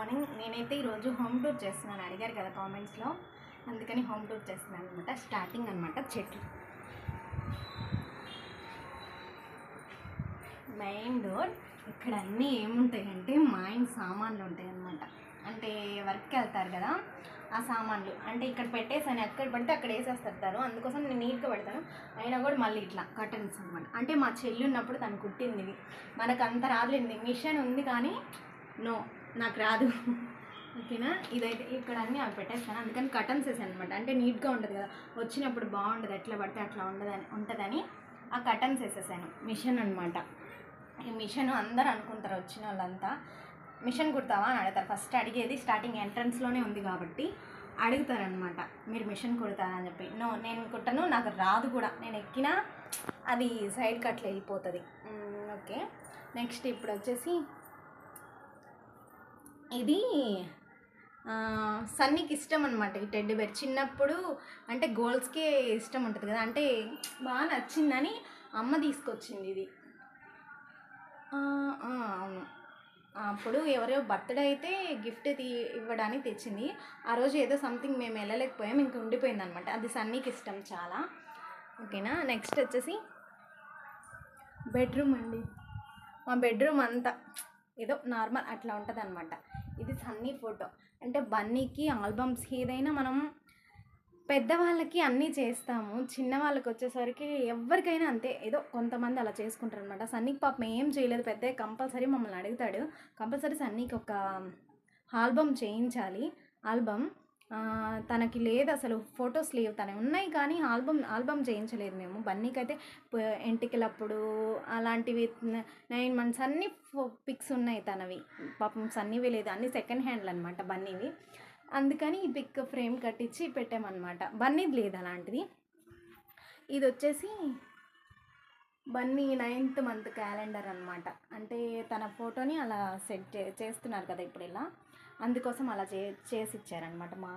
Morning. నేనైతే ఈరోజు home tour చేస్తున్నాను, అడిగారు కదా కామెంట్స్లో, అందుకని హోమ్ టూర్ చేస్తున్నాను అనమాట. స్టార్టింగ్ అనమాట చెట్లు, మెయిన్ డోర్. ఇక్కడ అన్నీ ఏముంటాయంటే మా ఆయన సామాన్లు ఉంటాయి అన్నమాట. అంటే వర్క్కి వెళ్తారు కదా ఆ సామాన్లు, అంటే ఇక్కడ పెట్టేసాను, ఎక్కడ పడితే అక్కడ వేసేస్తారు. అందుకోసం నేను నీట్గా పెడతాను. అయినా కూడా మళ్ళీ ఇట్లా కర్టన్స్ అనమాట. అంటే మా చెల్లి ఉన్నప్పుడు తను కుట్టింది ఇవి, మనకు అంత రాదులేండి. మిషన్ ఉంది కానీ నో, నాకు రాదు. ఓకేనా, ఇదైతే ఇక్కడ అన్నీ అవి పెట్టేస్తాను, అందుకని కర్టన్స్ వేసాను అనమాట. అంటే నీట్గా ఉంటుంది కదా, వచ్చినప్పుడు బాగుంటుంది, ఎట్లా పడితే అట్లా ఉంటుందని ఆ కర్టన్స్ వేసేసాను. మిషన్ అనమాట. ఈ మిషన్ అందరూ అనుకుంటారు, వచ్చిన వాళ్ళంతా మిషన్ కుడతావా అని అడుగుతారు. ఫస్ట్ అడిగేది స్టార్టింగ్ ఎంట్రన్స్లోనే ఉంది కాబట్టి అడుగుతారనమాట, మీరు మిషన్ కుడతారా అని చెప్పి. నో, నేను కుట్టను, నాకు రాదు కూడా. నేను ఎక్కినా అది సైడ్కి అట్లా వెళ్ళిపోతుంది. ఓకే, నెక్స్ట్ ఇప్పుడు వచ్చేసి ఇది సన్నీకి ఇష్టం అనమాట. ఈ టెడ్డీ బేర్ చిన్నప్పుడు అంటే గర్ల్స్కే ఇష్టం ఉంటుంది కదా, అంటే బాగా నచ్చిందని అమ్మ తీసుకొచ్చింది ఇది. అవును, అప్పుడు ఎవరో బర్త్డే అయితే గిఫ్ట్ ఇవ్వడానికి తెచ్చింది. ఆ రోజు ఏదో సంథింగ్ మేము వెళ్ళలేకపోయాం, ఇంక ఉండిపోయింది అనమాట. అది సన్నీకి ఇష్టం చాలా. ఓకేనా, నెక్స్ట్ వచ్చేసి బెడ్రూమ్ అండి. మా బెడ్రూమ్ అంతా ఏదో నార్మల్ అట్లా ఉంటుంది అనమాట. ఇది సన్నీ ఫోటో. అంటే బన్నీకి ఆల్బమ్స్కి ఏదైనా మనం పెద్దవాళ్ళకి అన్నీ చేస్తాము, చిన్న వాళ్ళకి వచ్చేసరికి ఎవరికైనా అంతే, ఏదో కొంతమంది అలా చేసుకుంటారు అనమాట. సన్నీకి పాపం ఏం చేయలేదు, పెద్ద కంపల్సరీ మమ్మల్ని అడుగుతాడు, కంపల్సరీ సన్నీకి ఒక ఆల్బమ్ చేయించాలి. ఆల్బమ్ తనకి లేదు అసలు, ఫొటోస్ లేవు, తనవి ఉన్నాయి కానీ ఆల్బమ్ చేయించలేదు మేము. బన్నీకి అయితే ఎంటికలప్పుడు అలాంటివి 9 months అన్నీ పిక్స్ ఉన్నాయి తనవి. పాపం సన్నీవి లేదు, అన్నీ సెకండ్ హ్యాండ్లు అనమాట బన్నీవి. అందుకని ఈ పిక్ ఫ్రేమ్ కట్టించి పెట్టామన్నమాట. బన్నీది లేదు అలాంటిది. ఇది వచ్చేసి బన్నీ 9th month క్యాలెండర్ అనమాట. అంటే తన ఫోటోని అలా సెట్ చేస్తున్నారు కదా ఇప్పుడు ఇలా, అందుకోసం అలా చేసి ఇచ్చారనమాట. మా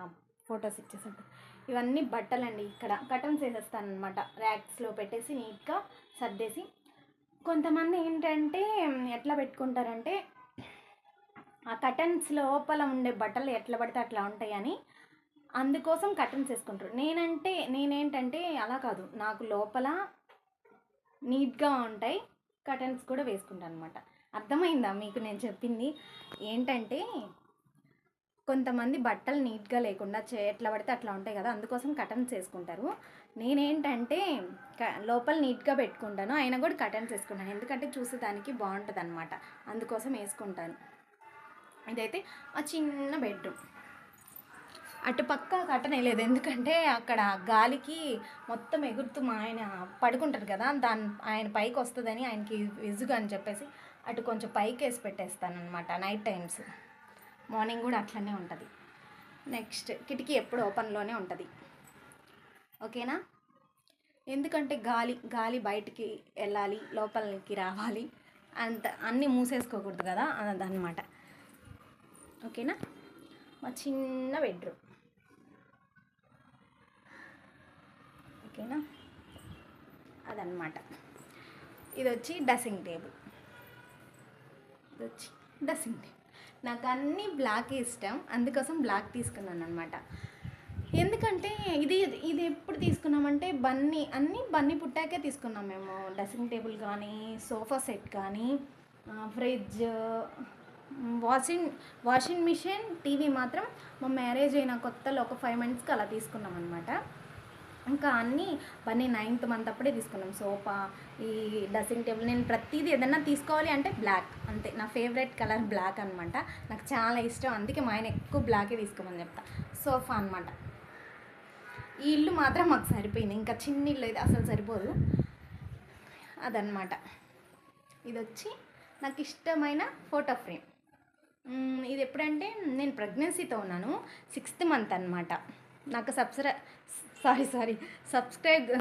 ఫొటోస్ ఇచ్చేసారు. ఇవన్నీ బట్టలండి. ఇక్కడ కర్టన్స్ వేసేస్తానమాట, ర్యాక్స్లో పెట్టేసి నీట్గా సర్దేసి. కొంతమంది ఏంటంటే ఎట్లా పెట్టుకుంటారంటే ఆ కర్టన్స్ లోపల ఉండే బట్టలు ఎట్లా పడితే అట్లా ఉంటాయని, అందుకోసం కర్టన్స్ వేసుకుంటారు. నేనేంటంటే అలా కాదు, నాకు లోపల నీట్గా ఉంటాయి, కర్టన్స్ కూడా వేసుకుంటాను అనమాట. అర్థమైందా మీకు నేను చెప్పింది? ఏంటంటే కొంతమంది బట్టలు నీట్గా లేకుండా ఎట్లా పడితే అట్లా ఉంటాయి కదా, అందుకోసం కర్టన్స్ వేసుకుంటారు. నేనేంటంటే లోపల నీట్గా పెట్టుకుంటాను, అయినా కూడా కర్టన్స్ వేసుకుంటాను, ఎందుకంటే చూసేదానికి బాగుంటుంది అనమాట, అందుకోసం వేసుకుంటాను. ఇదైతే ఆ చిన్న బెడ్రూమ్. అటు పక్క కర్టన్ వేయలేదు, ఎందుకంటే అక్కడ గాలికి మొత్తం ఎగురుతూ మా ఆయన పడుకుంటారు కదా, ఆయన పైకి వస్తుందని, ఆయనకి విసుగు అని చెప్పేసి అటు కొంచెం పైకి వేసి పెట్టేస్తాను అనమాట. నైట్ టైమ్స్, మార్నింగ్ కూడా అట్లనే ఉంటుంది. నెక్స్ట్ కిటికీ ఎప్పుడు ఓపెన్లోనే ఉంటుంది. ఓకేనా, ఎందుకంటే గాలి బయటికి వెళ్ళాలి, లోపలికి రావాలి, అన్నీ మూసేసుకోకూడదు కదా, అదనమాట. ఓకేనా, మా చిన్న బెడ్రూమ్. ఓకేనా, అదనమాట. ఇది వచ్చి డ్రెస్సింగ్ టేబుల్. నాకు అన్నీ బ్లాక్ ఇష్టం, అందుకోసం బ్లాక్ తీసుకున్నాను అనమాట. ఎందుకంటే ఇది ఎప్పుడు తీసుకున్నామంటే బన్నీ పుట్టాకే తీసుకున్నాం మేము. డ్రెస్సింగ్ టేబుల్ కానీ, సోఫా సెట్ కానీ, ఫ్రిడ్జ్, వాషింగ్ మిషన్, టీవీ మాత్రం మా మ్యారేజ్ అయిన కొత్తలో ఒక 5 monthsకి అలా తీసుకున్నాం అనమాట. ఇంకా అన్నీ బన్నీ 9th month అప్పుడే తీసుకున్నాం. సోఫా, ఈ డ్రెస్సింగ్ టేబుల్. నేను ప్రతిదీ ఏదన్నా తీసుకోవాలి అంటే బ్లాక్, అంతే. నా ఫేవరెట్ కలర్ బ్లాక్ అనమాట, నాకు చాలా ఇష్టం, అందుకే మా ఆయన ఎక్కువ బ్లాకే తీసుకోమని చెప్తా. సోఫా అనమాట. ఈ ఇల్లు మాత్రం మాకు సరిపోయింది, ఇంకా చిన్న ఇల్లు అయితే అసలు సరిపోదు, అదనమాట. ఇది వచ్చి నాకు ఇష్టమైన ఫోటో ఫ్రేమ్. ఇది ఎప్పుడంటే నేను ప్రెగ్నెన్సీతో ఉన్నాను, 6th month అనమాట. నాకు సబ్స్క్రైబ్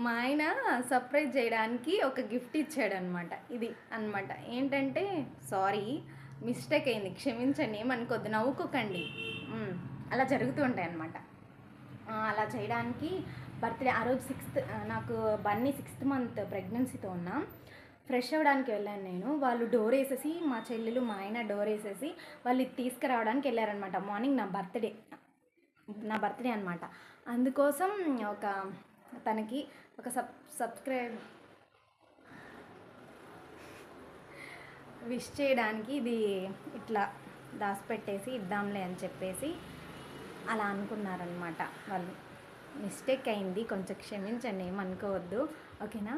మా ఆయన సర్ప్రైజ్ చేయడానికి ఒక గిఫ్ట్ ఇచ్చాడనమాట. ఇది అనమాట. ఏంటంటే మిస్టేక్ అయింది, క్షమించండి, ఏమనుకోద్దు, నవ్వుకోకండి, అలా జరుగుతూ ఉంటాయి అన్నమాట. అలా చేయడానికి బర్త్డే ఆ రోజు నాకు బన్నీ 6th month ప్రెగ్నెన్సీతో ఉన్నా. ఫ్రెష్ అవ్వడానికి వెళ్ళాను నేను. వాళ్ళు డోర్ వేసేసి, మా చెల్లెలు మా ఆయన డోర్ వేసేసి వాళ్ళు ఇది తీసుకురావడానికి వెళ్ళారనమాట. మార్నింగ్ నా బర్త్డే అనమాట. అందుకోసం ఒక తనకి ఒక సబ్స్క్రైబ్ విష్ చేయడానికి ఇది ఇట్లా దాచిపెట్టేసి ఇద్దాంలే అని చెప్పేసి అలా అనుకున్నారనమాట వాళ్ళు. మిస్టేక్ అయింది, కొంచెం క్షమించండి, ఏమనుకోవద్దు, ఓకేనా.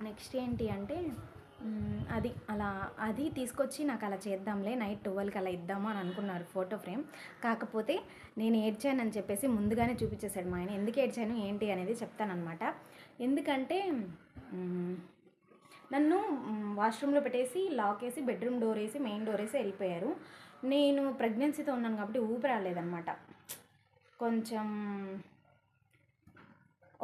నెక్స్ట్ ఏంటి అంటే అది తీసుకొచ్చి నాకు అలా చేద్దాంలే, నైట్ 12కి అలా ఇద్దాము అని అనుకున్నారు ఫోటో ఫ్రేమ్. కాకపోతే నేను ఏడ్చానని చెప్పేసి ముందుగానే చూపించేశాడు మా ఆయన. ఎందుకు ఏడ్చాను ఏంటి అనేది చెప్తానమాట. ఎందుకంటే నన్ను వాష్రూమ్లో పెట్టేసి లాక్ వేసి బెడ్రూమ్ డోర్ వేసి మెయిన్ డోర్ వేసి వెళ్ళిపోయారు. నేను ప్రెగ్నెన్సీతో ఉన్నాను కాబట్టి ఊపిరి రాలేదన్నమాట కొంచెం.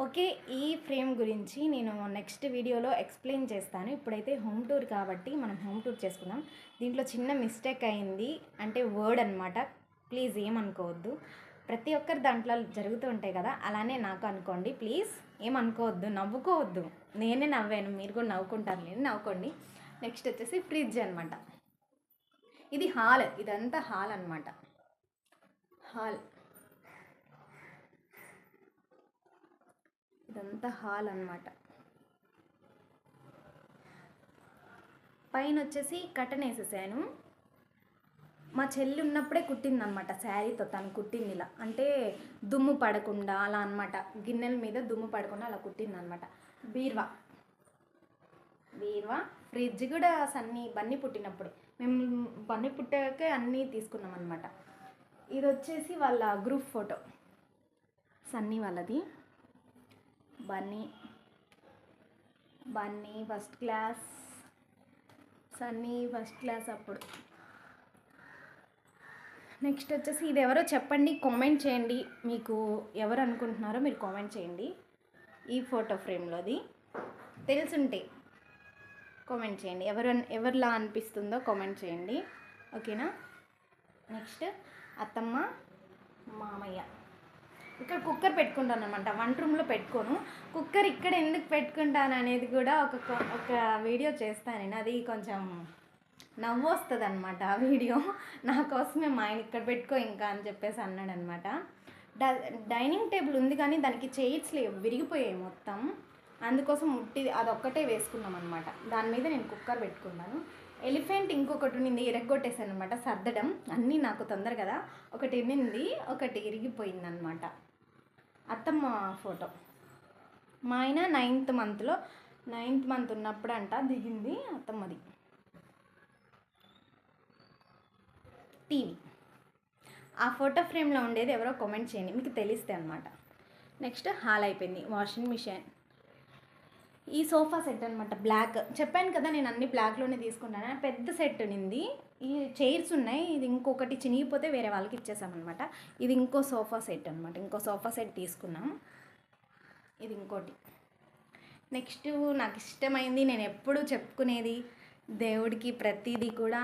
ఓకే, ఈ ఫ్రేమ్ గురించి నేను నెక్స్ట్ వీడియోలో ఎక్స్ప్లెయిన్ చేస్తాను. ఇప్పుడైతే హోమ్ టూర్ కాబట్టి మనం హోమ్ టూర్ చేసుకుందాం. దీంట్లో చిన్న మిస్టేక్ అయింది, అంటే వర్డ్ అనమాట, ప్లీజ్ ఏమనుకోవద్దు. ప్రతి ఒక్కరు దాంట్లో జరుగుతూ ఉంటాయి కదా, అలానే నాకు అనుకోండి ప్లీజ్, ఏమనుకోవద్దు, నవ్వుకోవద్దు. నేనే నవ్వాను, మీరు కూడా నవ్వుకుంటారు, నేను నవ్వుకోండి. నెక్స్ట్ వచ్చేసి ఫ్రిడ్జ్ అనమాట. ఇది హాల్, ఇదంతా హాల్ అనమాట. ఇదంతా హాల్ అనమాట. పైన వచ్చేసి కటన్ వేసేసాను. మా చెల్లి ఉన్నప్పుడే కుట్టిందనమాట, శారీతో తను కుట్టింది ఇలా, అంటే దుమ్ము పడకుండా అలా అనమాట, గిన్నెల మీద దుమ్ము పడకుండా అలా కుట్టిందనమాట. బీర్వా, ఫ్రిడ్జ్ కూడా బన్నీ పుట్టినప్పుడు, మేము బన్నీ పుట్టాకే అన్నీ తీసుకున్నాం అనమాట. ఇది వచ్చేసి వాళ్ళ గ్రూప్ ఫోటో, సన్నీ వాళ్ళది. Bunny first class, Sunny first class అప్పుడు. నెక్స్ట్ వచ్చేసి ఇది ఎవరో చెప్పండి, కామెంట్ చేయండి, మీకు ఎవరు అనుకుంటున్నారో మీరు కామెంట్ చేయండి. ఈ ఫోటో ఫ్రేమ్లోది తెలుసుంటే కామెంట్ చేయండి, ఎవరిలా అనిపిస్తుందో కామెంట్ చేయండి, ఓకేనా. నెక్స్ట్ అత్తమ్మ మామయ్య. ఇక్కడ కుక్కర్ పెట్టుకుంటాను అనమాట, వంట రూమ్లో పెట్టుకోను. కుక్కర్ ఇక్కడ ఎందుకు పెట్టుకుంటాను అనేది కూడా ఒక వీడియో చేస్తాను నేను. అది కొంచెం నవ్వు వస్తుంది అనమాట ఆ వీడియో. నా కోసమే మా ఆయన ఇక్కడ పెట్టుకో ఇంకా అని చెప్పేసి అన్నాడు అనమాట. డైనింగ్ టేబుల్ ఉంది కానీ దానికి చైర్స్ లేవు, విరిగిపోయాయి మొత్తం. అందుకోసం అదొక్కటే వేసుకున్నాం అనమాట. దాని మీద నేను కుక్కర్ పెట్టుకున్నాను. ఎలిఫెంట్ ఇంకొకటి ఉన్నింది, ఇరగొట్టేసాను అనమాట, సర్దడం అన్నీ నాకు తొందర కదా. ఒకటి ఉన్నింది, ఒకటి ఇరిగిపోయింది అనమాట. అత్తమ్మ ఫోటో, మా ఆయన 9th మంత్ ఉన్నప్పుడు అంట దిగింది అత్తమ్మది. టీవీ, ఆ ఫోటో ఫ్రేమ్లో ఉండేది ఎవరో కామెంట్ చేయండి, మీకు తెలిస్తే అనమాట. నెక్స్ట్ హాల్ అయిపోయింది. వాషింగ్ మిషన్, ఈ సోఫా సెట్ అనమాట, బ్లాక్. చెప్పాను కదా నేను అన్ని బ్లాక్లోనే తీసుకుంటాను. పెద్ద సెట్ ఉన్నింది, ఈ చైర్స్ ఉన్నాయి. ఇది ఇంకొకటి చినిగిపోతే వేరే వాళ్ళకి ఇచ్చేసామన్నమాట. ఇది ఇంకో సోఫా సెట్ అనమాట, ఇంకో సోఫా సెట్ తీసుకున్నాం. ఇది ఇంకోటి. నెక్స్ట్ నాకు ఇష్టమైంది, నేను ఎప్పుడు చెప్పుకునేది, దేవుడికి ప్రతిదీ కూడా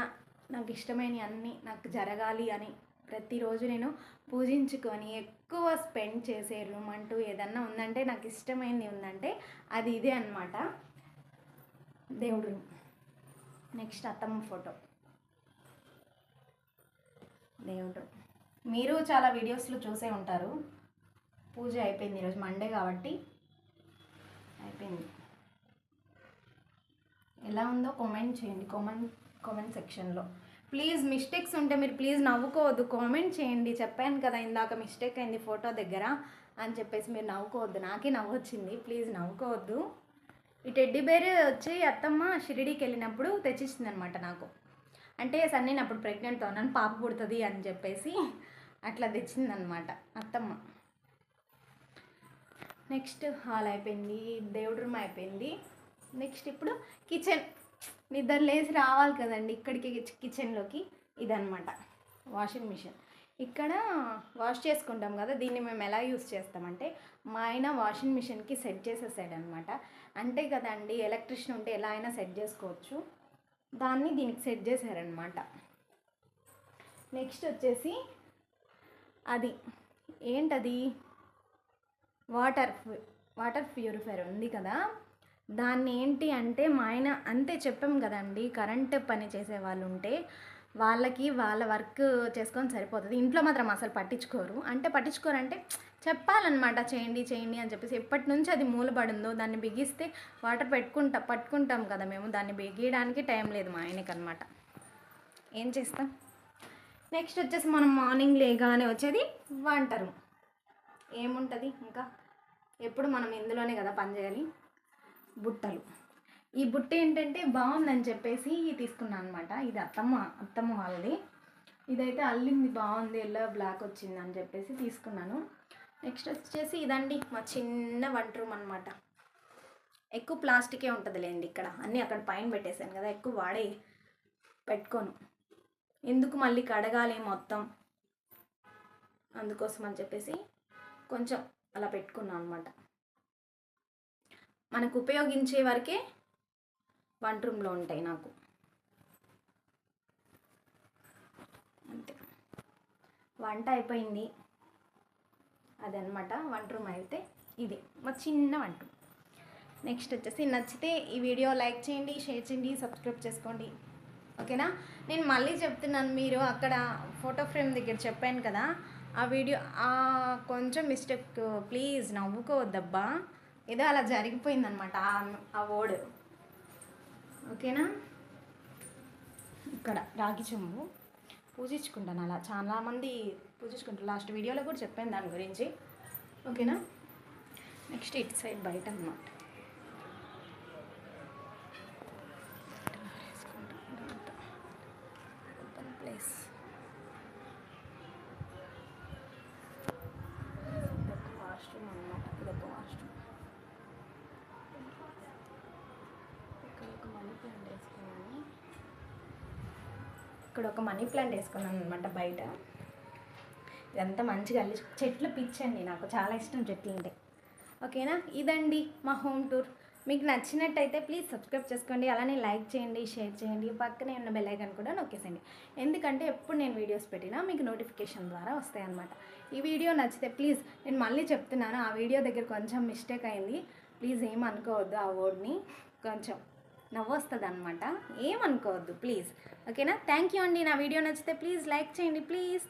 నాకు ఇష్టమైనవి అన్నీ నాకు జరగాలి అని ప్రతిరోజు నేను పూజించుకొని ఎక్కువ స్పెండ్ చేసే రూమ్ అంటూ ఏదన్నా ఉందంటే, నాకు ఇష్టమైనది ఉందంటే అది ఇదే అనమాట, దేవుడు రూమ్. నెక్స్ట్ అత్తమ్మ ఫోటో, దేవుడు రూమ్. మీరు చాలా వీడియోస్లో చూసే ఉంటారు. పూజ అయిపోయింది, ఈరోజు మండే కాబట్టి అయిపోయింది. ఎలా ఉందో కామెంట్ చేయండి, కామెంట్ సెక్షన్లో. ప్లీజ్ మిస్టేక్స్ ఉంటే మీరు ప్లీజ్ నవ్వుకోవద్దు, కామెంట్ చేయండి. చెప్పాను కదా ఇందాక మిస్టేక్ అయింది ఫోటో దగ్గర అని చెప్పేసి, మీరు నవ్వుకోవద్దు, నాకే నవ్వు వచ్చింది, ప్లీజ్ నవ్వుకోవద్దు. ఈ టెడ్డీ బేర్ వచ్చి అత్తమ్మ షిరిడీకి వెళ్ళినప్పుడు తెచ్చిచ్చింది అనమాట నాకు. అంటే సన్నీ అప్పుడు ప్రెగ్నెంట్తో ఉన్నాను, పాప పుడుతుంది అని చెప్పేసి అట్లా తెచ్చిందనమాట అత్తమ్మ. నెక్స్ట్ హాల్ అయిపోయింది, దేవుడి రూమ్ అయిపోయింది. నెక్స్ట్ ఇప్పుడు కిచెన్. నిద్ర లేచి రావాలి కదండి ఇక్కడికి కిచెన్లోకి. ఇదనమాట వాషింగ్ మిషన్. ఇక్కడ వాష్ చేసుకుంటాం కదా, దీన్ని మేము ఎలా యూస్ చేస్తామంటే, మా ఆయన వాషింగ్ మిషన్కి సెట్ చేసేసాడు అనమాట. అంటే కదండి ఎలక్ట్రిషియన్ ఉంటే ఎలా అయినా సెట్ చేసుకోవచ్చు, దాన్ని దీనికి సెట్ చేశారనమాట. నెక్స్ట్ వచ్చేసి అది ఏంటది, వాటర్ ప్యూరిఫైయర్ ఉంది కదా, దాన్ని ఏంటి అంటే మా ఆయన అంతే చెప్పాం కదండి, కరెంట్ పని చేసే వాళ్ళు ఉంటే వాళ్ళకి వాళ్ళ వర్క్ చేసుకొని సరిపోతుంది. ఇంట్లో మాత్రం అసలు పట్టించుకోరు. అంటే పట్టించుకోరంటే చెప్పాలన్నమాట, చేయండి చేయండి అని చెప్పేసి. ఎప్పటి నుంచి అది మూలబడిందో దాన్ని బిగిస్తే వాటర్ పట్టుకుంటాం కదా మేము, దాన్ని బిగియడానికి టైం లేదు మా ఆయనకి అనమాట. ఏం చేస్తాం. నెక్స్ట్ వచ్చేసి మనం మార్నింగ్ లేగానే వచ్చేది వంట రూమ్. ఏముంటుంది ఇంకా, ఎప్పుడు మనం ఇందులోనే కదా పని చేయాలి. బుట్టలు. ఈ బుట్ట ఏంటంటే బాగుందని చెప్పేసి తీసుకున్నాను అనమాట. ఇది అత్తమ్మ వాళ్ళది. ఇదైతే అల్లింది, బాగుంది, ఎల్లో బ్లాక్ వచ్చింది అని చెప్పేసి తీసుకున్నాను. నెక్స్ట్ వచ్చేసి ఇదండి మా చిన్న వంట రూమ్ అనమాట. ఎక్కువ ప్లాస్టికే ఉంటుంది లేండి ఇక్కడ, అన్నీ అక్కడ పైన పెట్టేశాను కదా, ఎక్కువ వాడే పెట్టుకోను. ఎందుకు మళ్ళీ కడగాలి మొత్తం, అందుకోసం అని చెప్పేసి కొంచెం అలా పెట్టుకున్నాను అనమాట. మనకు ఉపయోగించే వరకే వంట రూమ్లో ఉంటాయి నాకు, అంతే. వంట అయిపోయింది, అదనమాట వంట రూమ్. అయితే ఇది మా చిన్న వంట రూమ్. నెక్స్ట్ వచ్చేసి నచ్చితే ఈ వీడియో లైక్ చేయండి, షేర్ చేయండి, సబ్స్క్రైబ్ చేసుకోండి, ఓకేనా. నేను మళ్ళీ చెప్తున్నాను, మీరు అక్కడ ఫోటో ఫ్రేమ్ దగ్గర చెప్పాను కదా, ఆ వీడియో కొంచెం మిస్టేక్, ప్లీజ్ నవ్వుకోవద్దబ్బా, ఏదో అలా జరిగిపోయిందనమాట ఆ వర్డ్, ఓకేనా. ఇక్కడ రాగి చెంబు పూజించుకుంటాను, అలా చాలామంది పూజించుకుంటారు. లాస్ట్ వీడియోలో కూడా చెప్పాను దాని గురించి, ఓకేనా. నెక్స్ట్ ఇటు సైడ్ బయట అన్నమాట. Open place. ఇదొక వాష్రూమ్ అన్నమాట, ఇదొక వాష్రూమ్. ఇక్కడ ఒక మనీ ప్లాంట్ వేసుకున్నాను, ఇక్కడ ఒక మనీ ప్లాంట్ వేసుకున్నాను అనమాట బయట. ఇదంతా మంచిగా చెట్లు పిచ్చండి, నాకు చాలా ఇష్టం చెట్లు అంటే, ఓకేనా. ఇదండి మా హోమ్ టూర్. మీకు నచ్చినట్టయితే ప్లీజ్ సబ్స్క్రైబ్ చేసుకోండి, అలానే లైక్ చేయండి, షేర్ చేయండి, పక్కనే ఉన్న బెల్ ఐకాన్ కూడా నొక్కేసండి. ఎందుకంటే ఎప్పుడు నేను వీడియోస్ పెట్టినా మీకు నోటిఫికేషన్ ద్వారా వస్తాయి అన్నమాట. ఈ వీడియో నచ్చితే ప్లీజ్, నేను మళ్ళీ చెప్తున్నాను, ఆ వీడియో దగ్గర కొంచెం మిస్టేక్ అయింది, ప్లీజ్ ఏమనుకోవద్దు. ఆ వర్డ్ని కొంచెం నవ్వొస్తుంది అనమాట, ఏమనుకోవద్దు ప్లీజ్, ఓకేనా. థ్యాంక్ యూ అండి. నా వీడియో నచ్చితే ప్లీజ్ లైక్ చేయండి ప్లీజ్.